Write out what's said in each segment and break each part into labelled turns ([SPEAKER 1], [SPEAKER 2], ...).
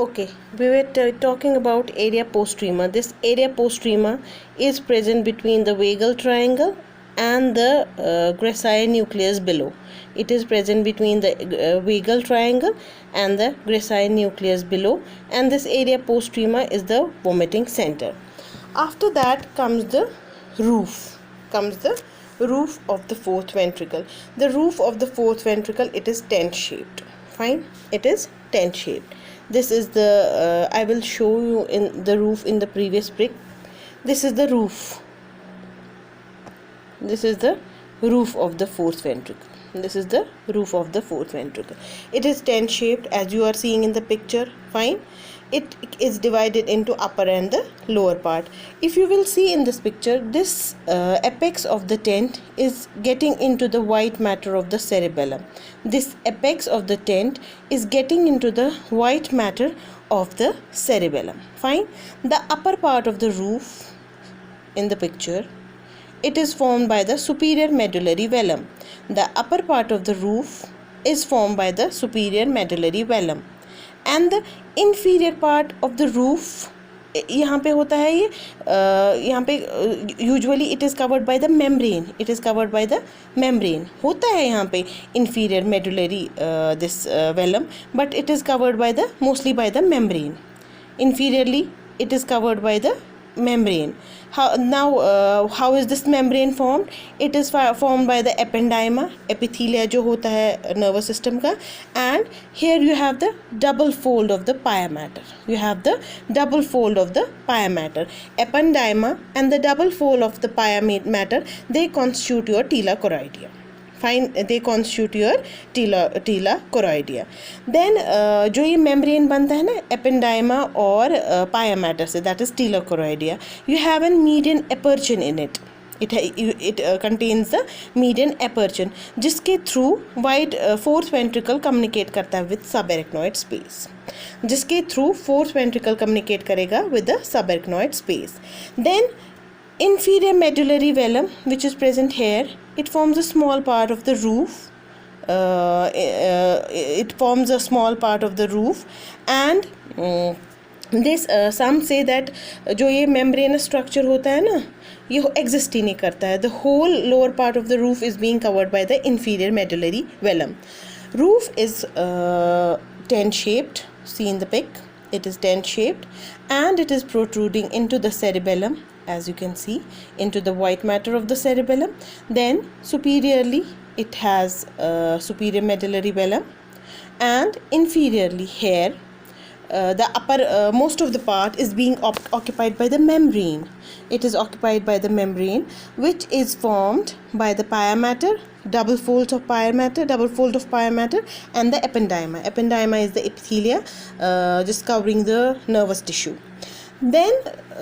[SPEAKER 1] Okay, we were talking about area postrema. This area postrema is present between the vagal triangle and the gracile nucleus below. It is present between the vagal triangle and the gracile nucleus below, and this area postrema is the vomiting center. After that comes the roof. Comes the roof of the fourth ventricle. The roof of the fourth ventricle, it is tent shaped. Fine, it is tent shaped. This is the I will show you in the roof in the previous brick. This is the roof. This is the roof of the fourth ventricle. This is the roof of the fourth ventricle. It is tent shaped as you are seeing in the picture. Fine, it is divided into upper and the lower part. If you will see in this picture, this apex of the tent is getting into the white matter of the cerebellum. This apex of the tent is getting into the white matter of the cerebellum. Fine, the upper part of the roof in the picture, it is formed by the superior medullary velum. The upper part of the roof is formed by the superior medullary velum, and the inferior part of the roof यहाँ पे होता है ये यहाँ पे usually it is covered by the membrane. It is covered by the membrane. होता है यहाँ पे inferior medullary this velum, but it is covered by the mostly by the membrane. Inferiorly it is covered by the membrane. How is this membrane formed? It is formed by the ependyma, epithelia जो होता है nervous system का, and here you have the double fold of the pia mater. You have the double fold of the pia mater. Ependyma and the double fold of the pia mater, they constitute your tela choroidea. Fine, they constitute your tela choroidea. Then जो ये membrane बनता है ना ependyma और pia mater से, that is tela choroidea, you have a median aperture in it. It contains the median aperture जिसके through fourth ventricle communicate करता है with subarachnoid space. जिसके through fourth ventricle communicate करेगा with the subarachnoid space. Then inferior medullary velum, which is present here, it forms a small part of the roof. It forms a small part of the roof, and this some say that जो ये membranous structure होता है ना, ये exist ही नहीं करता है. The whole lower part of the roof is being covered by the inferior medullary velum. Roof is tent shaped. See in the pic, it is tent shaped, and it is protruding into the cerebellum, as you can see, into the white matter of the cerebellum. Then superiorly it has superior medullary velum, and inferiorly here the upper most of the part is being occupied by the membrane. It is occupied by the membrane, which is formed by the pia mater, double fold of pia mater, and the ependyma. Ependyma is the epithelia just covering the nervous tissue. Then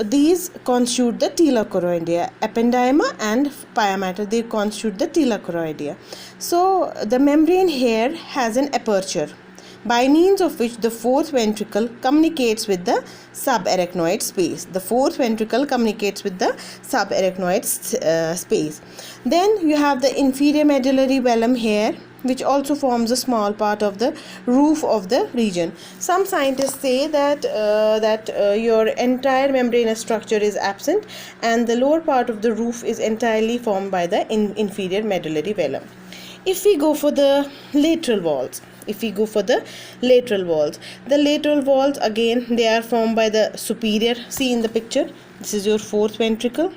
[SPEAKER 1] these constitute the tela choroidea. Ependyma and pia mater, they constitute the tela choroidea. So the membrane here has an aperture by means of which the fourth ventricle communicates with the subarachnoid space. The fourth ventricle communicates with the subarachnoid space. Then you have the inferior medullary velum here, which also forms a small part of the roof of the region. Some scientists say that your entire membranous structure is absent, and the lower part of the roof is entirely formed by the inferior medullary velum. If we go for the lateral walls, the lateral walls again, they are formed by the superior. See in the picture, this is your fourth ventricle.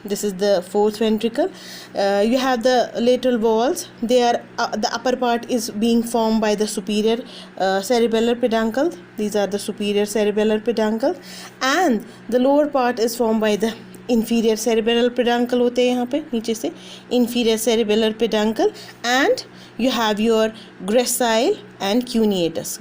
[SPEAKER 1] This is the fourth ventricle. You have the lateral walls. They are the upper part is being formed by the superior cerebellar peduncle. These are the superior cerebellar peduncle, and the lower part is formed by the inferior cerebellar peduncle. होते हैं यहाँ पे नीचे से inferior cerebellar peduncle, and you have your gracile and cuneatus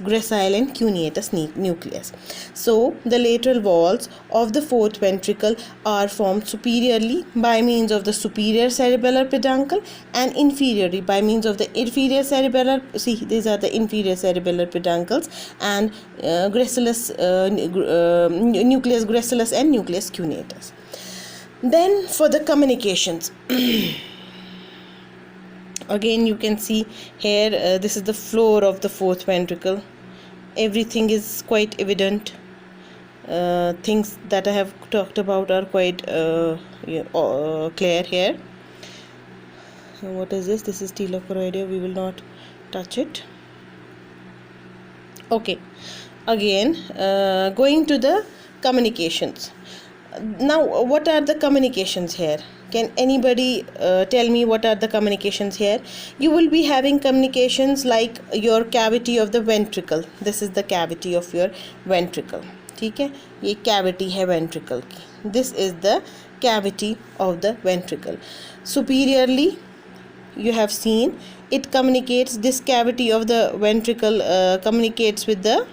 [SPEAKER 1] nucleus. So the lateral walls of the fourth ventricle are formed superiorly by means of the superior cerebellar peduncle, and inferiorly by means of the inferior cerebellar. See, these are the inferior cerebellar peduncles, and nucleus gracilis and nucleus cuneatus. Then for the communications, again you can see here, this is the floor of the fourth ventricle. everything is quite evident. Things that I have talked about are quite clear here. What is this? This is telochoroidea. We will not touch it. Okay, again going to the communications. Now what are the communications here? Can anybody tell me what are the communications here? You will be having communications like your cavity of the ventricle. This is the cavity of your ventricle. ठीक है, ये cavity है ventricle की. This is the cavity of the ventricle. Superiorly, you have seen it communicates, this cavity of the ventricle communicates with the,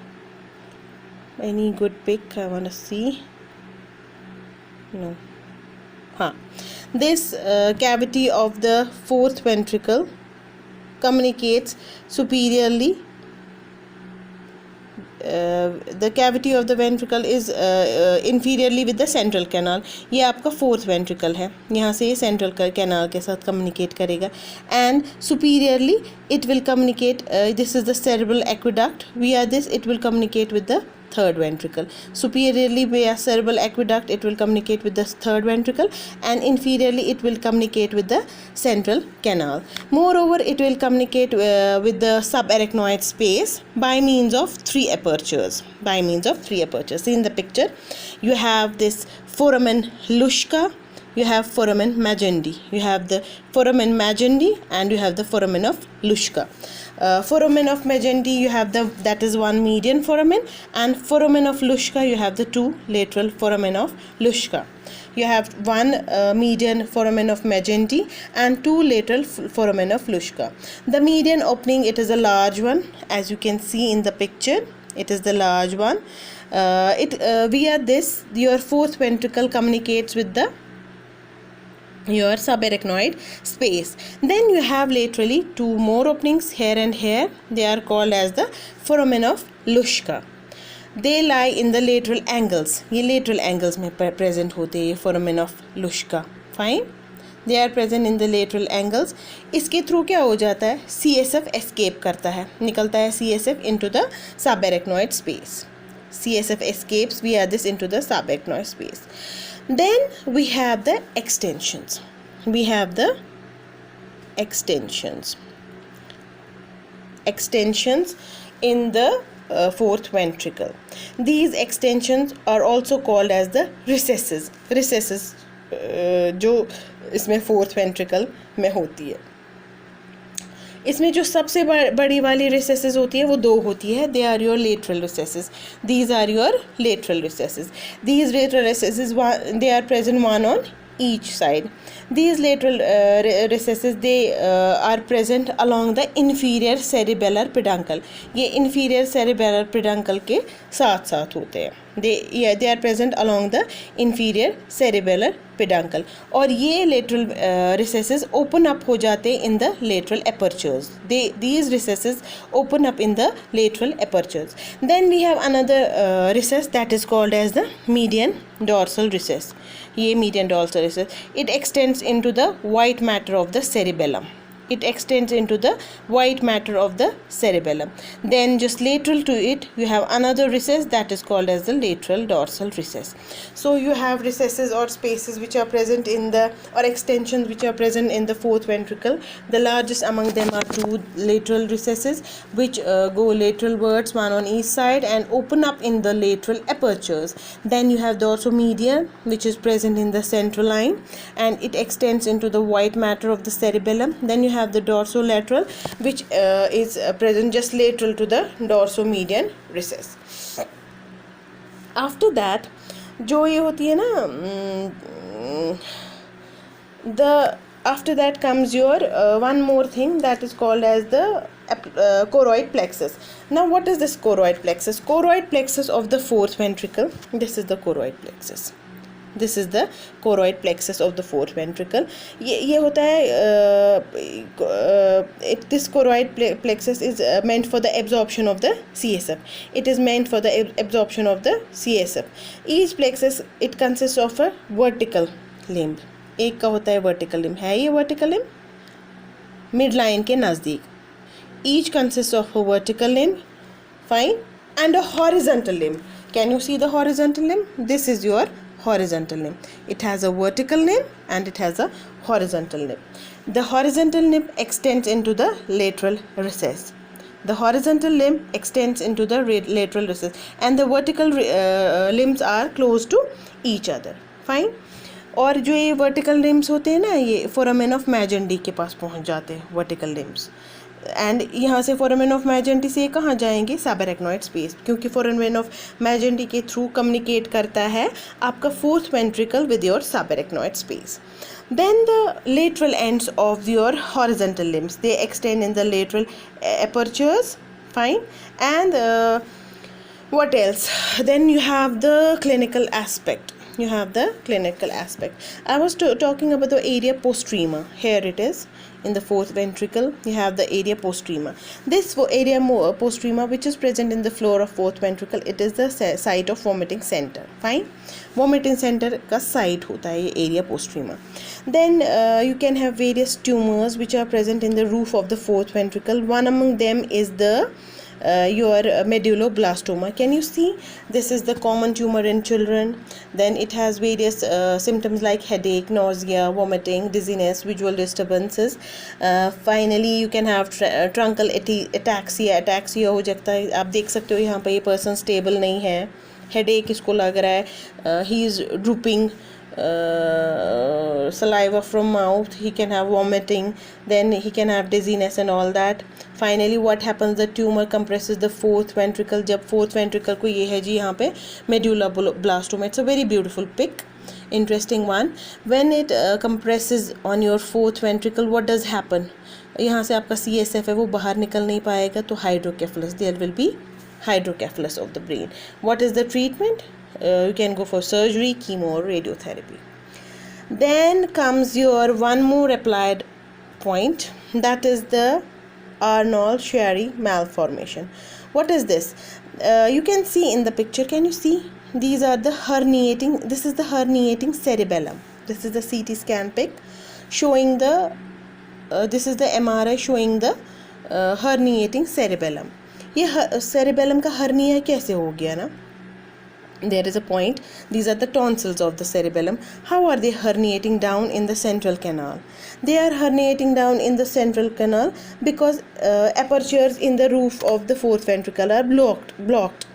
[SPEAKER 1] any good pic I want to see. No. This cavity of the fourth ventricle communicates superiorly. The cavity of the ventricle is inferiorly with the central canal. ये आपका fourth ventricle है, यहाँ से ये central canal के साथ communicate करेगा. And superiorly it will communicate, this is the cerebral aqueduct. Via this it will communicate with the third ventricle. Superiorly via cerebral aqueduct it will communicate with the third ventricle, and inferiorly it will communicate with the central canal. Moreover, it will communicate with the subarachnoid space by means of three apertures. See in the picture, you have this foramen Luschka, you have foramen Magendie, you have the foramen Magendie, and you have the foramen of Luschka. Foramen of Magendie, you have that is one median foramen, and foramen of Luschka, you have the two lateral foramen of Luschka. You have one median foramen of Magendie and two lateral foramen of Luschka. The median opening, it is a large one, as you can see in the picture. It is the large one. Via this, your fourth ventricle communicates with your subarachnoid space. Then you have laterally two more openings here and here. They are called as the foramen of Luschka. They lie in the lateral angles. ये lateral angles में present होते हैं foramen of Luschka. Fine. They are present in the lateral angles. इसके through क्या हो जाता है? CSF escape करता है, निकलता है CSF into the subarachnoid space. CSF escapes via this into the subarachnoid space. Then we have the extensions. Extensions in the fourth ventricle. These extensions are also called as the recesses. जो इसमें fourth ventricle में होती है. इसमें जो सबसे बड़ी वाली recesses होती है वो दो होती है. They are your lateral recesses. These are your lateral recesses. These lateral recesses, they are present one on each side. These lateral recesses, they are present along the inferior cerebellar peduncle. ये inferior cerebellar peduncle के साथ साथ होते हैं. They are present along the inferior cerebellar peduncle. और ये lateral recesses open up हो जाते in the lateral apertures. These recesses open up in the lateral apertures. Then we have another recess that is called as the median dorsal recess. ये median dorsal recess. It extends into the white matter of the cerebellum. Then just lateral to it, you have another recess that is called as the lateral dorsal recess. So you have recesses or spaces which are present or extensions which are present in the fourth ventricle. The largest among them are two lateral recesses which go lateralwards, one on each side, and open up in the lateral apertures. Then you have dorsomedian, which is present in the central line, and it extends into the white matter of the cerebellum. Then you have the dorsolateral, which is present just lateral to the dorsomedian recess. After that, जो ये होती है ना, after that comes your one more thing that is called as the choroid plexus. Now what is this choroid plexus? Choroid plexus of the fourth ventricle. This is the choroid plexus. This is the choroid plexus of the fourth ventricle. ये होता है, this choroid plexus is meant for the absorption of the CSF. It is meant for the absorption of the CSF. Each plexus, it consists of a vertical limb. एक का होता है vertical limb. है ये vertical limb? Midline के नज़दीक. Each consists of a vertical limb. Fine. and a horizontal limb. Can you see the horizontal limb? This is your horizontal limb. It has a vertical limb and it has a horizontal limb. The horizontal limb extends into the lateral recess. The horizontal limb extends into the lateral recess and the vertical limbs are close to each other. Fine. और जो ये vertical limbs होते हैं ना, ये foramen of Magendie के पास पहुंच जाते हैं वर्टिकल लिम्स, एंड यहाँ से फोरामेन ऑफ मैजेंडी से कहाँ जाएंगे? सबएरेक्नॉइड स्पेस, क्योंकि फोरामेन ऑफ मैजेंडी के थ्रू कम्युनिकेट करता है आपका fourth ventricle with your subarachnoid space. Then the lateral ends of your horizontal limbs, they extend in the lateral apertures. Fine. And what else? Then you have the clinical aspect. I was talking about the area postrema. Here it is in the fourth ventricle. You have the area postrema. This area postrema, which is present in the floor of fourth ventricle, it is the site of vomiting center. Fine. Vomiting center का site होता है ये area postrema. Then you can have various tumors which are present in the roof of the fourth ventricle. One among them is the your medulloblastoma. Can you see? This is the common tumor in children. Then it has various symptoms like headache, nausea, vomiting, dizziness, visual disturbances. Finally you can have truncal ataxia हो जाता है. आप देख सकते हो यहाँ पे ये person stable नहीं है. Headache इसको लग रहा है. He is drooping saliva from mouth. He can have vomiting, then he can have dizziness and all that. Finally what happens? The tumor compresses the fourth ventricle. जब fourth ventricle को ये है जी यहाँ पे medulloblastoma. It's a very beautiful pic, interesting one. When it compresses on your fourth ventricle, what does happen? यहाँ से आपका CSF है वो बाहर निकल नहीं पाएगा, तो hydrocephalus, there will be hydrocephalus of the brain. What is the treatment? You can go for surgery, chemo, or radiotherapy. Then comes your one more applied point, that is the Arnold-Chiari malformation. What is this? You can see in the picture. Can you see? These are the herniating. This is the herniating cerebellum. This is the CT scan pic showing the. This is the MRI showing the herniating cerebellum. ये cerebellum का hernia कैसे हो गया ना? There is a point. These are the tonsils of the cerebellum. How are they herniating down in the central canal? They are herniating down in the central canal because apertures in the roof of the fourth ventricle are blocked.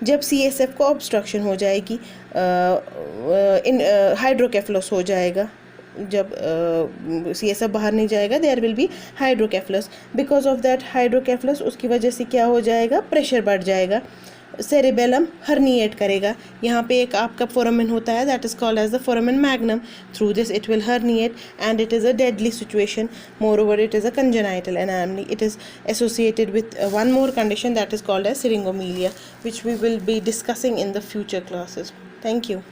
[SPEAKER 1] जब CSF को obstruction हो जाएगी, hydrocephalus हो जाएगा. जब CSF बाहर नहीं जाएगा, there will be hydrocephalus. Because of that hydrocephalus, उसकी वजह से क्या हो जाएगा? प्रेशर बढ़ जाएगा, cerebellum herniate करेगा. यहाँ पे एक आपका foramen होता है, that is called as the foramen magnum. Through this it will herniate and it is a deadly situation. Moreover, it is a congenital anomaly. It is associated with one more condition that is called as syringomelia, which we will be discussing in the future classes. Thank you.